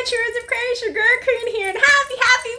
my cheers of Christ, your girl Queen here, and happy,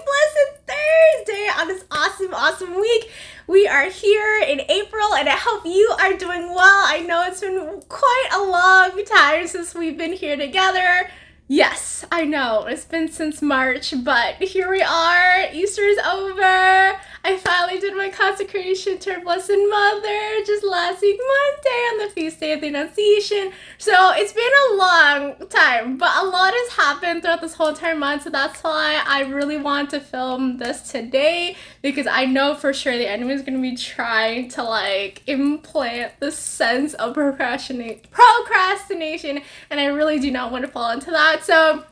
blessed Thursday on this awesome week. We are here in April, and I hope you are doing well. I know it's been quite a long time since we've been here together. Yes, I know, it's been since March, but here we are. Easter is over. I finally did my consecration to our Blessed Mother just last week, Monday, on the feast day of the Annunciation. So it's been a long time, but a lot has happened throughout this whole entire month, so that's why I really want to film this today, because I know for sure the enemy is going to be trying to implant this sense of procrastination, and I really do not want to fall into that. So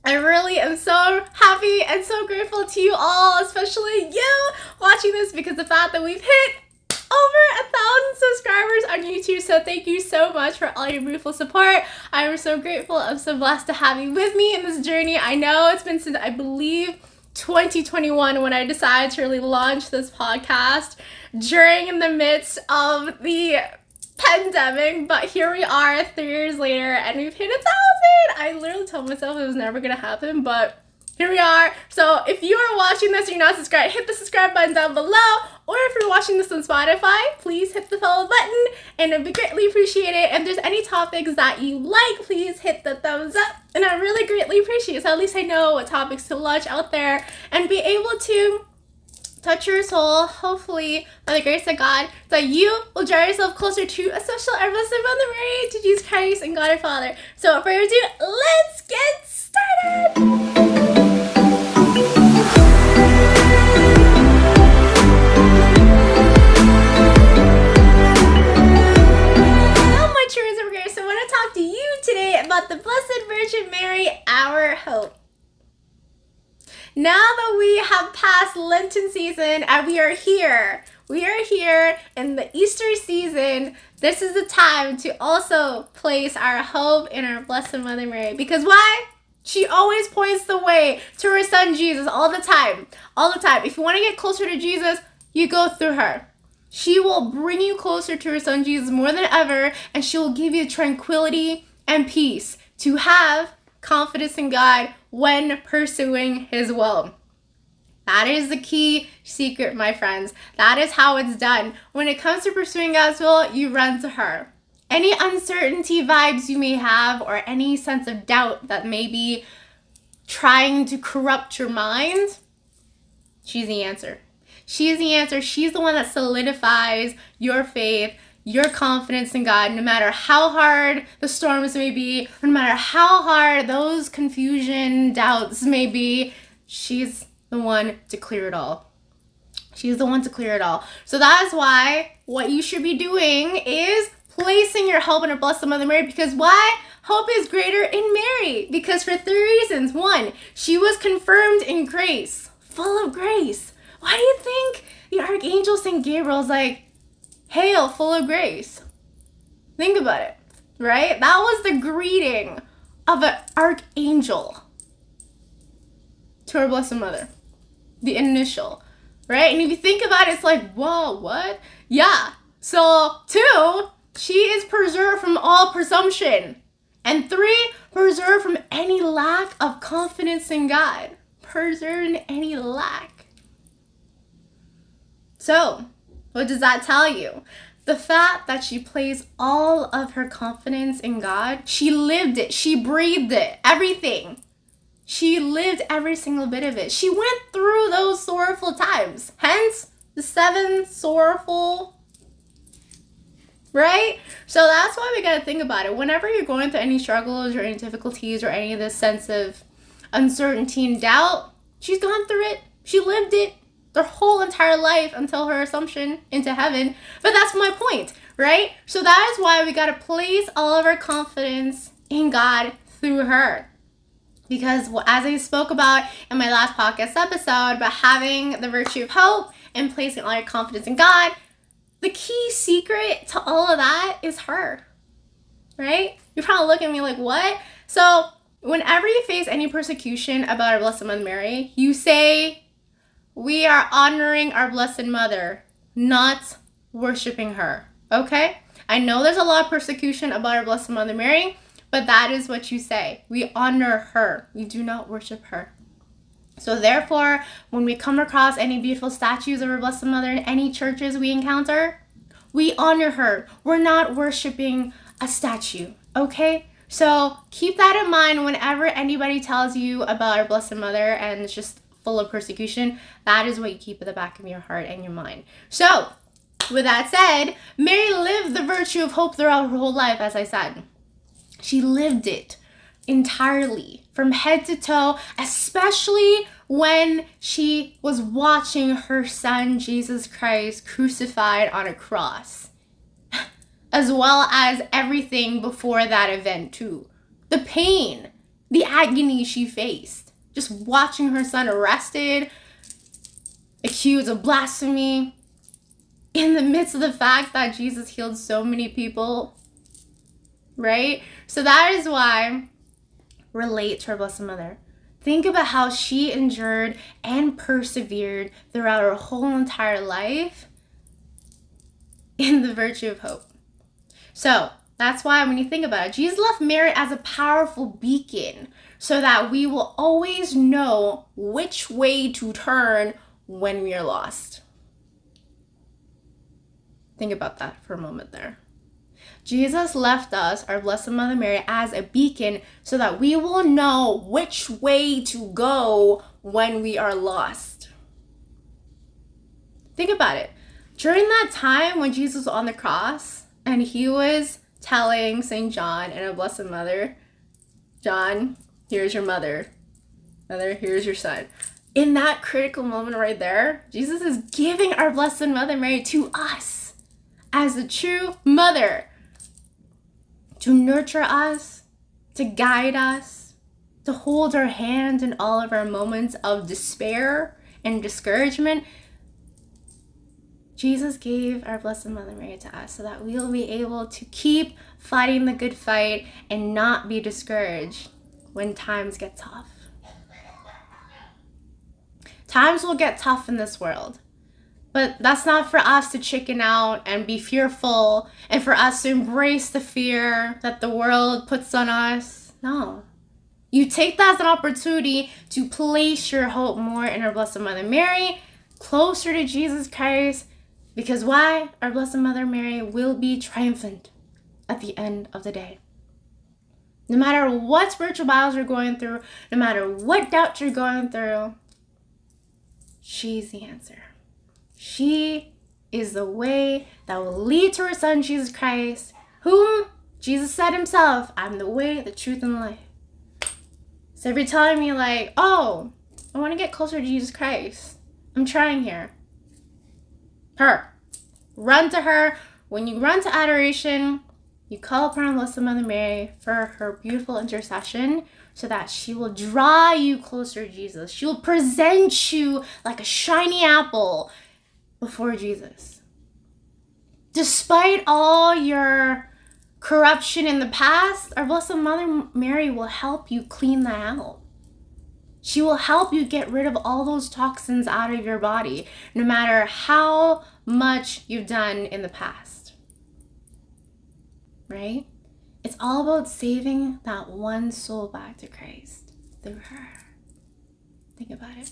I really am so happy and so grateful to you all, especially you watching this, because the fact that we've hit over 1,000 subscribers on YouTube. So thank you so much for all your beautiful support. I am so grateful. I'm so blessed to have you with me in this journey. I know it's been since, I believe, 2021 when I decided to really launch this podcast during the midst of the pandemic, but here we are 3 years later and we've hit 1,000. I literally told myself it was never gonna happen, but here we are. So if you are watching this and you're not subscribed, hit the subscribe button down below, or if you're watching this on Spotify, please hit the follow button and it'd be greatly appreciated. If there's any topics that you like, please hit the thumbs up and I really greatly appreciate it, so at least I know what topics to launch out there and be able to touch your soul, hopefully, by the grace of God, that you will draw yourself closer to a special our Blessed Mother Mary, to Jesus Christ and God our Father. So without further ado, let's get started! Hello, my cheers of grace. I want to talk to you today about the Blessed Virgin Mary, our hope. Now that we have passed Lenten season and we are here in the Easter season, this is the time to also place our hope in our Blessed Mother Mary. Because why? She always points the way to her son Jesus all the time. All the time. If you want to get closer to Jesus, you go through her. She will bring you closer to her son Jesus more than ever, and she will give you tranquility and peace to have confidence in God when pursuing his will. That is the key secret, my friends. That is how it's done. When it comes to pursuing God's will, you run to her. Any uncertainty vibes you may have, or any sense of doubt that may be trying to corrupt your mind, she's the answer. She is the answer. She's the one that solidifies your faith, your confidence in God, no matter how hard the storms may be, no matter how hard those confusion, doubts may be, she's the one to clear it all. She's the one to clear it all. So that is why what you should be doing is placing your hope in our Blessed Mother Mary. Because why? Hope is greater in Mary. Because for 3 reasons. 1, she was confirmed in grace, full of grace. Why do you think the Archangel St. Gabriel's like, hail, full of grace? Think about it, right? That was the greeting of an archangel to our Blessed Mother. The initial, right? And if you think about it, it's like, whoa, what? Yeah. So 2, she is preserved from all presumption. And 3, preserved from any lack of confidence in God. Preserved in any lack. So, what does that tell you? The fact that she placed all of her confidence in God, she lived it, she breathed it, everything. She lived every single bit of it. She went through those sorrowful times. Hence, the 7 sorrowful, right? So that's why we gotta think about it. Whenever you're going through any struggles or any difficulties or any of this sense of uncertainty and doubt, she's gone through it. She lived it. Their whole entire life until her assumption into heaven. But that's my point, right? So that is why we got to place all of our confidence in God through her. Because as I spoke about in my last podcast episode about having the virtue of hope and placing all your confidence in God, the key secret to all of that is her, right? You're probably looking at me like, what? So whenever you face any persecution about our Blessed Mother Mary, you say, we are honoring our Blessed Mother, not worshiping her, okay? I know there's a lot of persecution about our Blessed Mother Mary, but that is what you say. We honor her. We do not worship her. So therefore, when we come across any beautiful statues of our Blessed Mother in any churches we encounter, we honor her. We're not worshiping a statue, okay? So keep that in mind whenever anybody tells you about our Blessed Mother and it's just full of persecution. That is what you keep at the back of your heart and your mind. So, with that said, Mary lived the virtue of hope throughout her whole life, as I said. She lived it entirely, from head to toe, especially when she was watching her son, Jesus Christ, crucified on a cross, as well as everything before that event too. The pain, the agony she faced, just watching her son arrested, accused of blasphemy, in the midst of the fact that Jesus healed so many people, right? So that is why relate to our Blessed Mother. Think about how she endured and persevered throughout her whole entire life in the virtue of hope. So that's why when you think about it, Jesus left Mary as a powerful beacon so that we will always know which way to turn when we are lost. Think about that for a moment there. Jesus left us, our Blessed Mother Mary, as a beacon so that we will know which way to go when we are lost. Think about it. During that time when Jesus was on the cross and he was telling St. John and our Blessed Mother, John, here's your mother. Mother, here's your son. In that critical moment right there, Jesus is giving our Blessed Mother Mary to us as a true mother, to nurture us, to guide us, to hold our hand in all of our moments of despair and discouragement. Jesus gave our Blessed Mother Mary to us so that we'll be able to keep fighting the good fight and not be discouraged when times get tough. Times will get tough in this world. But that's not for us to chicken out and be fearful and for us to embrace the fear that the world puts on us. No. You take that as an opportunity to place your hope more in our Blessed Mother Mary, closer to Jesus Christ, because why? Our Blessed Mother Mary will be triumphant at the end of the day. No matter what spiritual battles you're going through, no matter what doubts you're going through, she's the answer. She is the way that will lead to her son, Jesus Christ, whom Jesus said himself, I'm the way, the truth, and the life. So every time you're like, oh, I want to get closer to Jesus Christ, I'm trying here. Her. Run to her. When you run to adoration, you call upon Blessed Mother Mary for her beautiful intercession so that she will draw you closer to Jesus. She will present you like a shiny apple before Jesus. Despite all your corruption in the past, our Blessed Mother Mary will help you clean that out. She will help you get rid of all those toxins out of your body, no matter how much you've done in the past. Right? It's all about saving that one soul back to Christ through her. Think about it.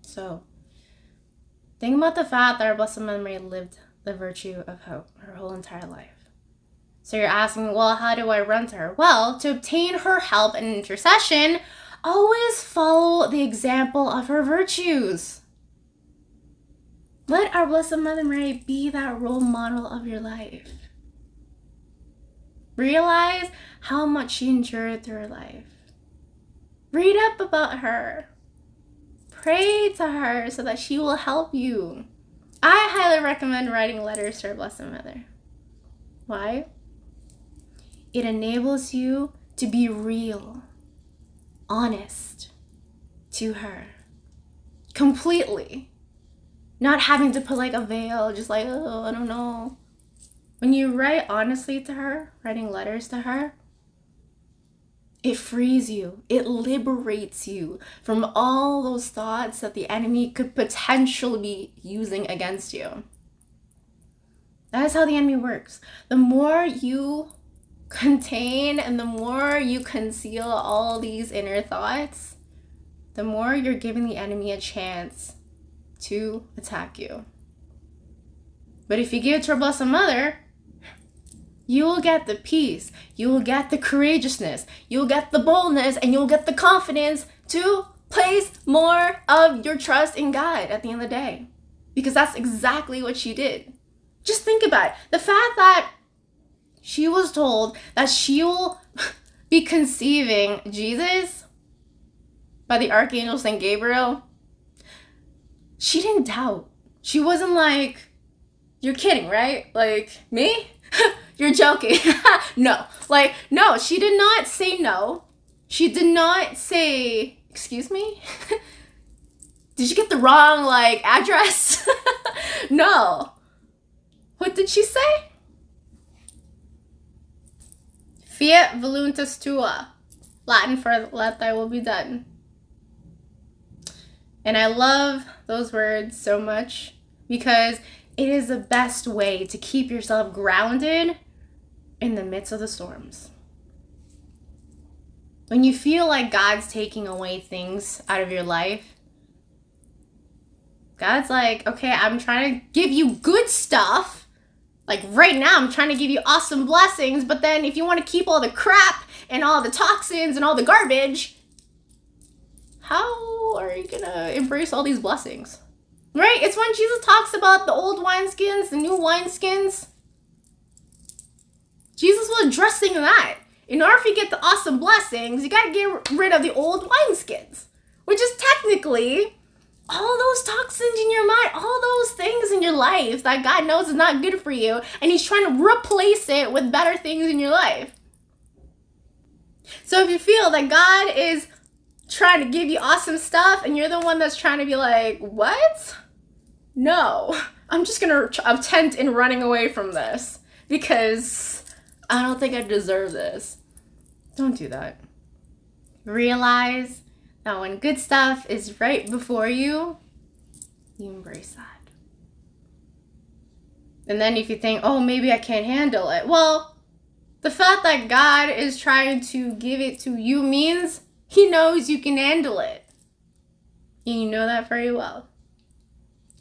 So, think about the fact that our Blessed Mother Mary lived the virtue of hope her whole entire life. So you're asking, well, how do I run to her? Well, to obtain her help and intercession, always follow the example of her virtues. Let our Blessed Mother Mary be that role model of your life. Realize how much she endured through her life. Read up about her. Pray to her so that she will help you. I highly recommend writing letters to our Blessed Mother. Why? It enables you to be real, honest to her. Completely. Not having to put like a veil, just like, oh, I don't know. When you write honestly to her, writing letters to her, it frees you. It liberates you from all those thoughts that the enemy could potentially be using against you. That is how the enemy works. The more you contain and the more you conceal all these inner thoughts, the more you're giving the enemy a chance to attack you. But if you give it to our Blessed Mother, you will get the peace, you will get the courageousness, you'll get the boldness, and you'll get the confidence to place more of your trust in God at the end of the day. Because that's exactly what she did. Just think about it. The fact that she was told that she will be conceiving Jesus by the Archangel Saint Gabriel, she didn't doubt. She wasn't like, you're kidding, right? Like, me? You're joking. No. Like, no, she did not say no. She did not say, excuse me? Did you get the wrong, like, address? No. What did she say? Fiat voluntas tua. Latin for let thy will be done. And I love those words so much because it is the best way to keep yourself grounded in the midst of the storms. When you feel like God's taking away things out of your life, God's like, okay, I'm trying to give you good stuff. Like right now, I'm trying to give you awesome blessings, but then if you want to keep all the crap and all the toxins and all the garbage, how are you gonna embrace all these blessings? Right? It's when Jesus talks about the old wineskins, the new wineskins. Jesus was addressing that. In order to get the awesome blessings, you gotta get rid of the old wineskins, which is technically all those toxins in your mind, all those things in your life that God knows is not good for you, and he's trying to replace it with better things in your life. So if you feel that God is trying to give you awesome stuff and you're the one that's trying to be like, what? No, I'm just gonna attempt in running away from this because I don't think I deserve this. Don't do that. Realize that when good stuff is right before you, you embrace that. And then if you think, oh, maybe I can't handle it. Well, the fact that God is trying to give it to you means he knows you can handle it. And you know that very well.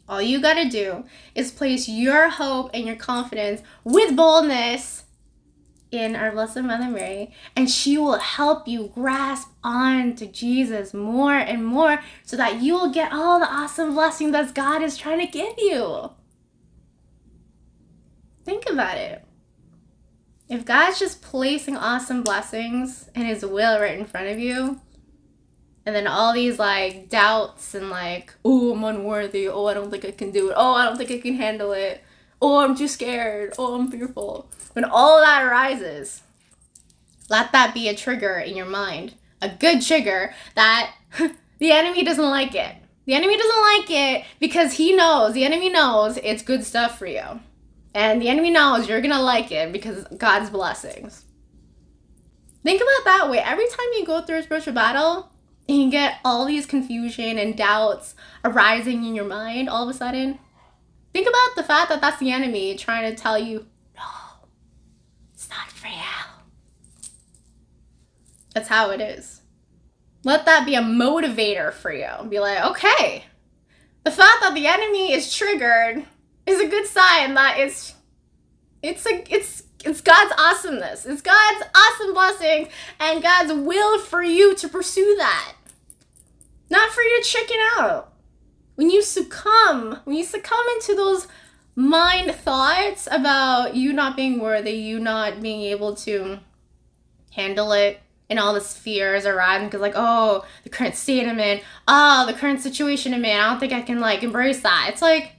All you gotta do is place your hope and your confidence with boldness in our Blessed Mother Mary, and she will help you grasp on to Jesus more and more so that you will get all the awesome blessings that God is trying to give you. Think about it. If God's just placing awesome blessings and his will right in front of you, and then all these like doubts and like, oh, I'm unworthy, oh, I don't think I can do it, oh, I don't think I can handle it, oh, I'm too scared, oh, I'm fearful. When all that arises, let that be a trigger in your mind. A good trigger that the enemy doesn't like it. The enemy doesn't like it because the enemy knows it's good stuff for you. And the enemy knows you're going to like it because God's blessings. Think about it that way. Every time you go through a spiritual battle and you get all these confusion and doubts arising in your mind all of a sudden, think about the fact that that's the enemy trying to tell you, it's not for you. That's how it is. Let that be a motivator for you. Be like, okay, the fact that the enemy is triggered is a good sign that it's God's awesomeness. It's God's awesome blessings and God's will for you to pursue that. Not for you to chicken out. When you succumb into those mind thoughts about you not being worthy, you not being able to handle it, and all this fear is arising because like, oh, the current state I'm in, oh, the current situation I'm in, I don't think I can like embrace that. It's like,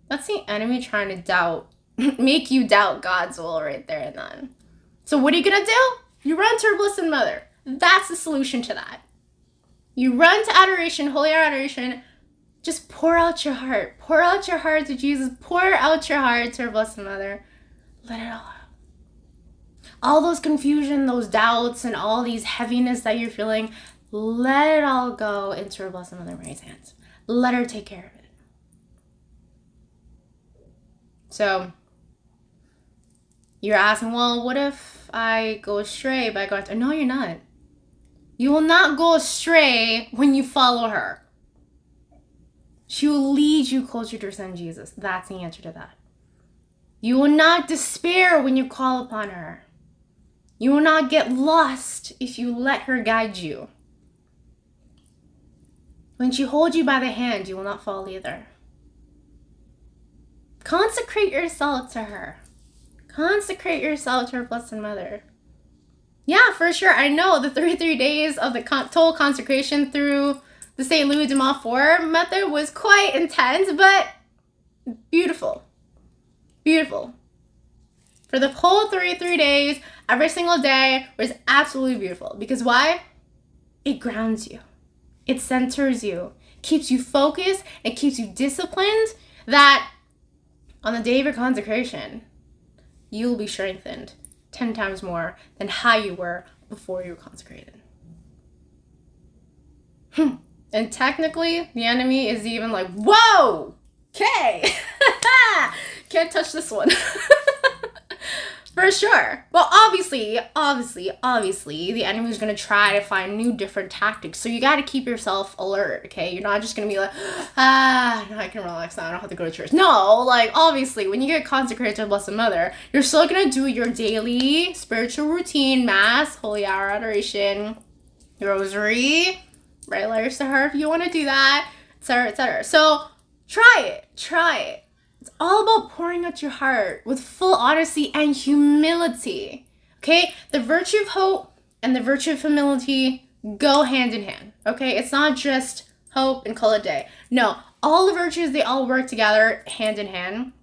that's the enemy trying to doubt, make you doubt God's will right there and then. So what are you gonna do? You run to our Blessed Mother. That's the solution to that. You run to adoration, holy adoration. Just pour out your heart. Pour out your heart to Jesus. Pour out your heart to our Blessed Mother. Let it all out. All those confusion, those doubts, and all these heaviness that you're feeling, let it all go into our Blessed Mother Mary's hands. Let her take care of it. So, You're asking, well, what if I go astray by going? No, you're not. You will not go astray when you follow her. She will lead you closer to her son Jesus. That's the answer to that. You will not despair when you call upon her. You will not get lost if you let her guide you. When she holds you by the hand, you will not fall either. Consecrate yourself to her. Consecrate yourself to her Blessed Mother. Yeah, for sure. I know the 33 days of the total consecration through the St. Louis de Montfort method was quite intense, but beautiful. Beautiful. For the whole 33 days, every single day was absolutely beautiful. Because why? It grounds you. It centers you. Keeps you focused. It keeps you disciplined. That on the day of your consecration, you'll be strengthened 10 times more than how you were before you were consecrated. And technically, the enemy is even like, whoa, okay, can't touch this one. For sure. Well, obviously, the enemy is going to try to find new different tactics. So you got to keep yourself alert, okay? You're not just going to be like, no, I can relax now. I don't have to go to church. No, like, obviously, when you get consecrated to the Blessed Mother, you're still going to do your daily spiritual routine, Mass, Holy Hour, Adoration, Rosary, write letters to her if you want to do that, etc., etc. So try it. It's all about pouring out your heart with full honesty and humility. Okay? The virtue of hope and the virtue of humility go hand in hand. Okay? It's not just hope and call it a day. No, all the virtues, they all work together hand in hand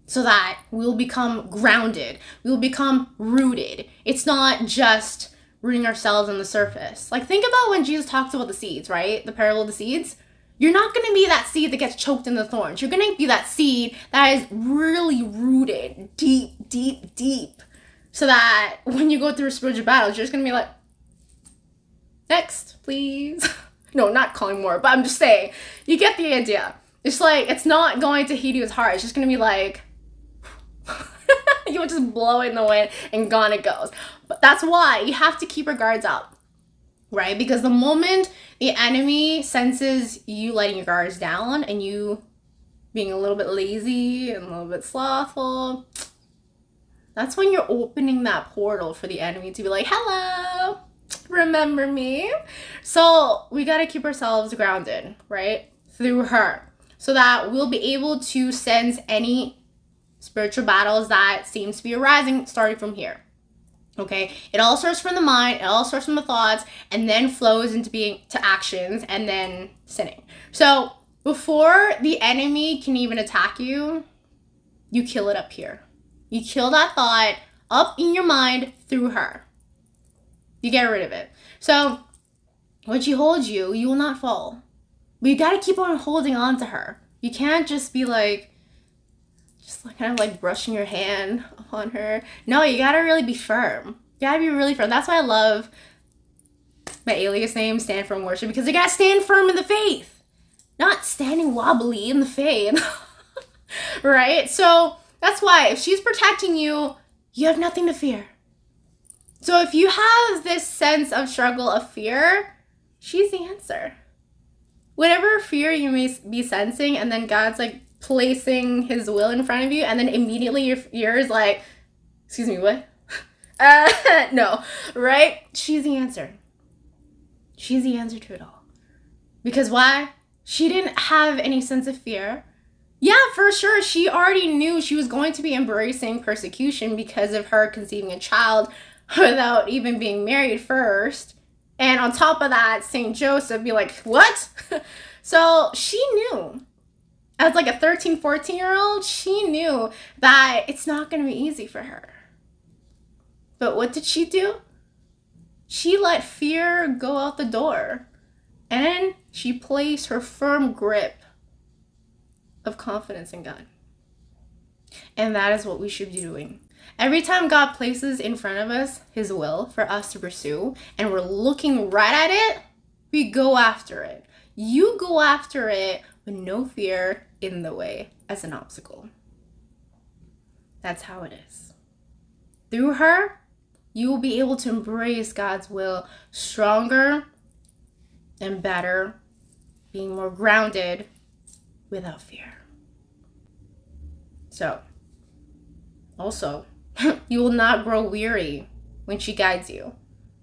so that we'll become grounded. We'll become rooted. It's not just rooting ourselves on the surface. Like, think about when Jesus talks about the seeds, right? The parable of the seeds. You're not going to be that seed that gets choked in the thorns. You're going to be that seed that is really rooted deep, deep, deep. So that when you go through spiritual battles, you're just going to be like, next, please. No, not calling more, but I'm just saying, you get the idea. It's like, it's not going to hit you as hard. It's just going to be like, you will just blow in the wind and gone it goes. But that's why you have to keep your guards up. Right? Because the moment the enemy senses you letting your guards down and you being a little bit lazy and a little bit slothful, that's when you're opening that portal for the enemy to be like, hello, remember me? So we got to keep ourselves grounded, right? Through her, so that we'll be able to sense any spiritual battles that seems to be arising starting from here. Okay, it all starts from the mind, it all starts from the thoughts, and then flows into being to actions and then sinning. So before the enemy can even attack you, you kill it up here. You kill that thought up in your mind through her. You get rid of it. So when she holds you, you will not fall. But you got to keep on holding on to her. You can't just be like, just like kind of like brushing your hand on her. No, you gotta really be firm. You gotta be really firm. That's why I love my alias name, Stand Firm Worship, because you gotta stand firm in the faith, not standing wobbly in the faith. Right? So that's why if she's protecting you, you have nothing to fear. So if you have this sense of struggle, of fear, she's the answer. Whatever fear you may be sensing, and then God's like placing his will in front of you, and then immediately your ear is like, excuse me, what? No, right? She's the answer. She's the answer to it all. Because why? She didn't have any sense of fear. Yeah, for sure, she already knew she was going to be embracing persecution because of her conceiving a child without even being married first. And on top of that, St. Joseph be like, what? So she knew. As like a 13, 14-year-old, she knew that it's not going to be easy for her. But what did she do? She let fear go out the door. And she placed her firm grip of confidence in God. And that is what we should be doing. Every time God places in front of us his will for us to pursue, and we're looking right at it, we go after it. You go after it with no fear in the way as an obstacle. That's how it is. through her, you will be able to embrace God's will stronger and better, being more grounded without fear. So, also, you will not grow weary when she guides you.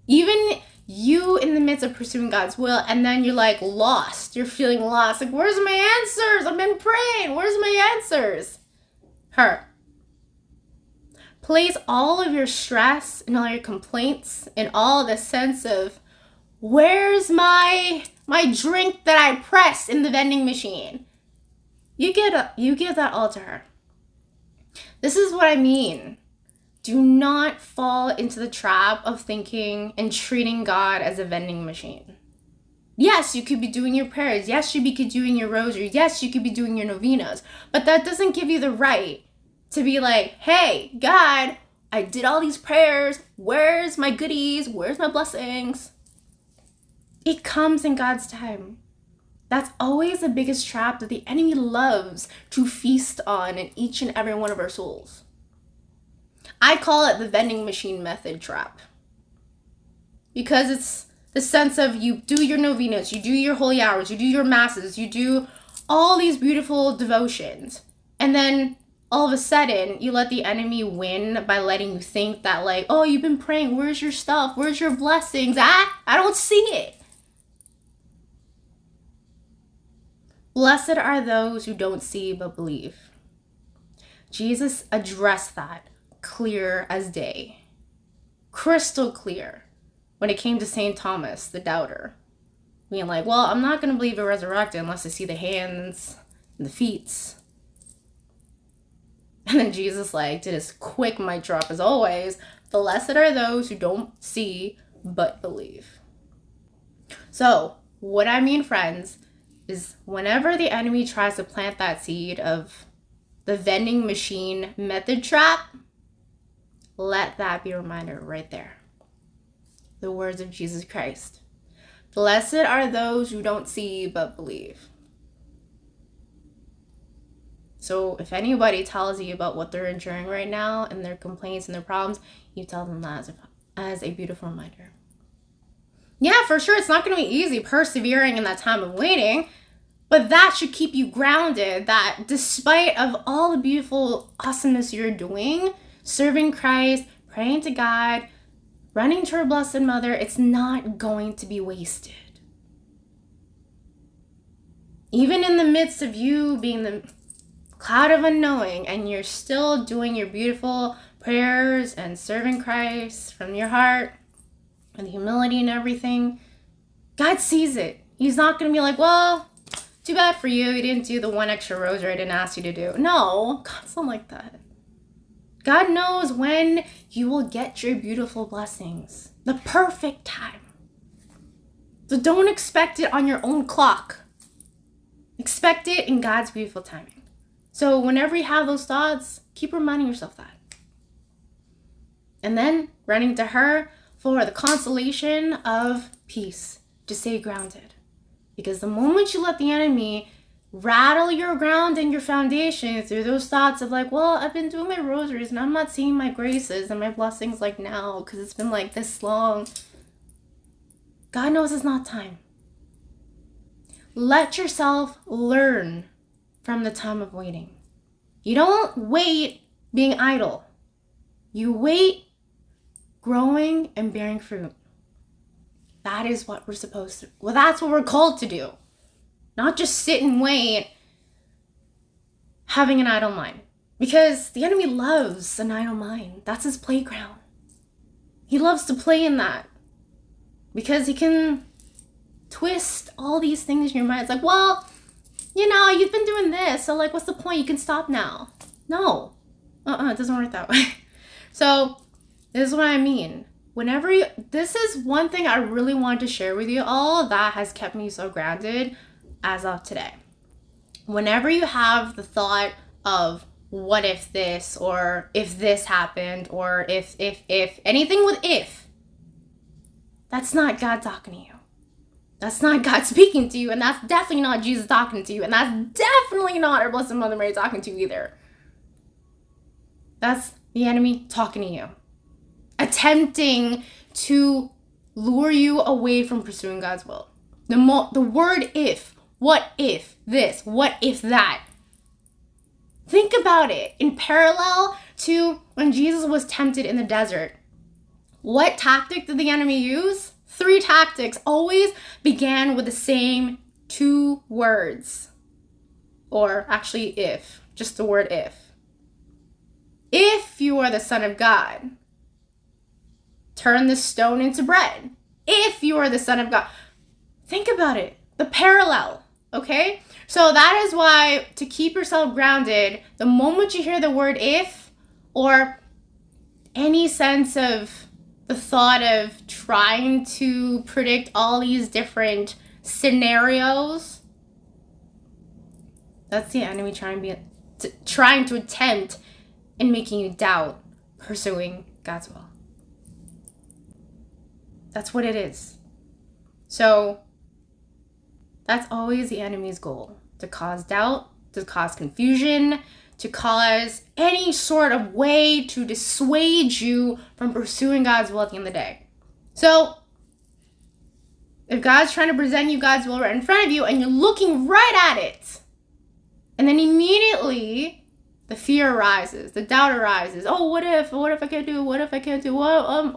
Even you in the midst of pursuing God's will, and then you're like lost. You're feeling lost. Like, where's my answers? I've been praying. Where's my answers? Her. Place all of your stress and all your complaints and all the sense of, where's my drink that I pressed in the vending machine? You give that all to her. This is what I mean. Do not fall into the trap of thinking and treating God as a vending machine. Yes, you could be doing your prayers. Yes, you could be doing your rosaries. Yes, you could be doing your novenas. But that doesn't give you the right to be like, hey, God, I did all these prayers. Where's my goodies? Where's my blessings? It comes in God's time. That's always the biggest trap that the enemy loves to feast on in each and every one of our souls. I call it the vending machine method trap. Because it's the sense of, you do your novenas, you do your holy hours, you do your masses, you do all these beautiful devotions. And then all of a sudden, you let the enemy win by letting you think that, like, oh, you've been praying, where's your stuff? Where's your blessings? I don't see it. Blessed are those who don't see but believe. Jesus addressed that clear as day. Crystal clear when it came to St. Thomas, the doubter. Being like, well, I'm not going to believe it resurrected unless I see the hands and the feet. And then Jesus did his quick mic drop as always. Blessed are those who don't see but believe. So what I mean, friends, is whenever the enemy tries to plant that seed of the vending machine method trap, let that be a reminder right there. The words of Jesus Christ. Blessed are those who don't see but believe. So if anybody tells you about what they're enduring right now and their complaints and their problems, you tell them that as a beautiful reminder. Yeah, for sure, it's not going to be easy persevering in that time of waiting, but that should keep you grounded, that despite of all the beautiful awesomeness you're doing, serving Christ, praying to God, running to our Blessed Mother, it's not going to be wasted. Even in the midst of you being the cloud of unknowing and you're still doing your beautiful prayers and serving Christ from your heart and humility and everything, God sees it. He's not going to be like, well, too bad for you. You didn't do the one extra rosary I didn't ask you to do. No, God's not like that. God knows when you will get your beautiful blessings. The perfect time. So don't expect it on your own clock. Expect it in God's beautiful timing. So whenever you have those thoughts, keep reminding yourself that. And then running to her for the consolation of peace to stay grounded. Because the moment you let the enemy rattle your ground and your foundation through those thoughts of like, well, I've been doing my rosaries and I'm not seeing my graces and my blessings like now because it's been like this long. God knows it's not time. Let yourself learn from the time of waiting. You don't wait being idle. You wait growing and bearing fruit. That is what we're supposed to. Well, that's what we're called to do. Not just sit and wait, having an idle mind. Because the enemy loves an idle mind. That's his playground. He loves to play in that. Because he can twist all these things in your mind. It's like, well, you've been doing this. So what's the point? You can stop now. No. It doesn't work that way. So this is what I mean. This is one thing I really want to share with you all that has kept me so grounded as of today. Whenever you have the thought of what if this, or if this happened, or if anything with if, that's not God talking to you. That's not God speaking to you, and that's definitely not Jesus talking to you, and that's definitely not our Blessed Mother Mary talking to you either. That's the enemy talking to you. attempting to lure you away from pursuing God's will. The word if, what if this, what if that. Think about it in parallel to when Jesus was tempted in the desert. What tactic did the enemy use? 3 tactics always began with the same 2 words. Or actually if, just the word if. If you are the Son of God, turn this stone into bread. If you are the Son of God. Think about it. The parallel, okay? So that is why, to keep yourself grounded, the moment you hear the word if, or any sense of the thought of trying to predict all these different scenarios, that's the enemy trying to attempt in making you doubt pursuing God's will. That's what it is. So that's always the enemy's goal, to cause doubt, to cause confusion, to cause any sort of way to dissuade you from pursuing God's will at the end of the day. So if God's trying to present you God's will right in front of you and you're looking right at it, and then immediately the fear arises, the doubt arises. Oh, what if I can't do it? What if I can't do it?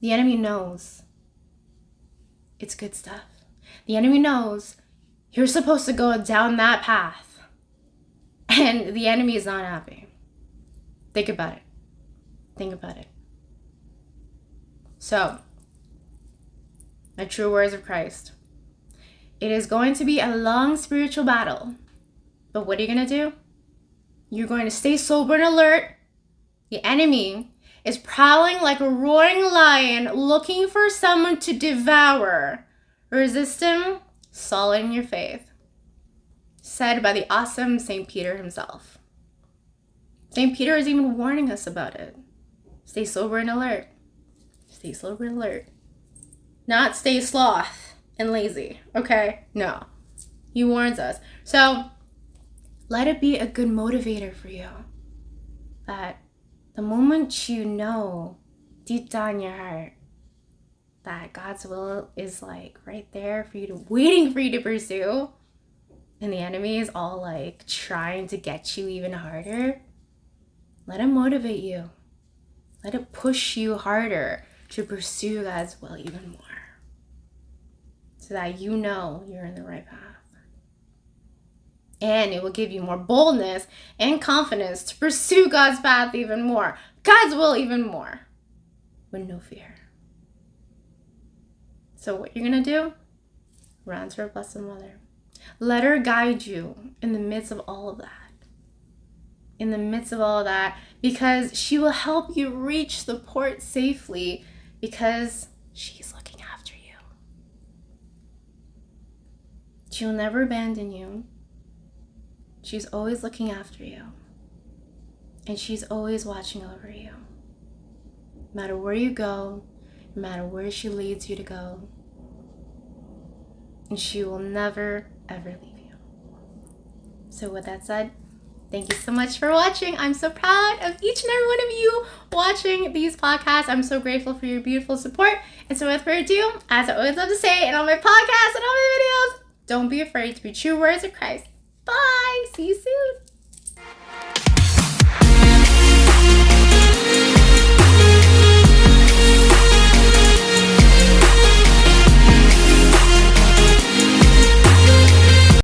The enemy knows it's good stuff. The enemy knows you're supposed to go down that path, and the enemy is not happy. Think about it. Think about it. So, the true words of Christ. It is going to be a long spiritual battle. But what are you going to do? You're going to stay sober and alert. The enemy is prowling like a roaring lion, looking for someone to devour. Resist him, solid in your faith. Said by the awesome St. Peter himself. St. Peter is even warning us about it. Stay sober and alert. Stay sober and alert. Not stay sloth and lazy, okay? No. He warns us. So, let it be a good motivator for you. That the moment you know deep down your heart that God's will is like right there for you to, waiting for you to pursue, and the enemy is all like trying to get you even harder, let it motivate you. Let it push you harder to pursue God's will even more. So that you know you're in the right path. And it will give you more boldness and confidence to pursue God's path even more. God's will even more. With no fear. So what you're going to do? Run to our Blessed Mother. Let her guide you in the midst of all of that. In the midst of all of that. Because she will help you reach the port safely. Because she's looking after you. She'll never abandon you. She's always looking after you. And she's always watching over you. No matter where you go, no matter where she leads you to go. And she will never, ever leave you. So with that said, thank you so much for watching. I'm so proud of each and every one of you watching these podcasts. I'm so grateful for your beautiful support. And so without further ado, as I always love to say in all my podcasts and all my videos, don't be afraid to be true words of Christ. Bye. See you soon.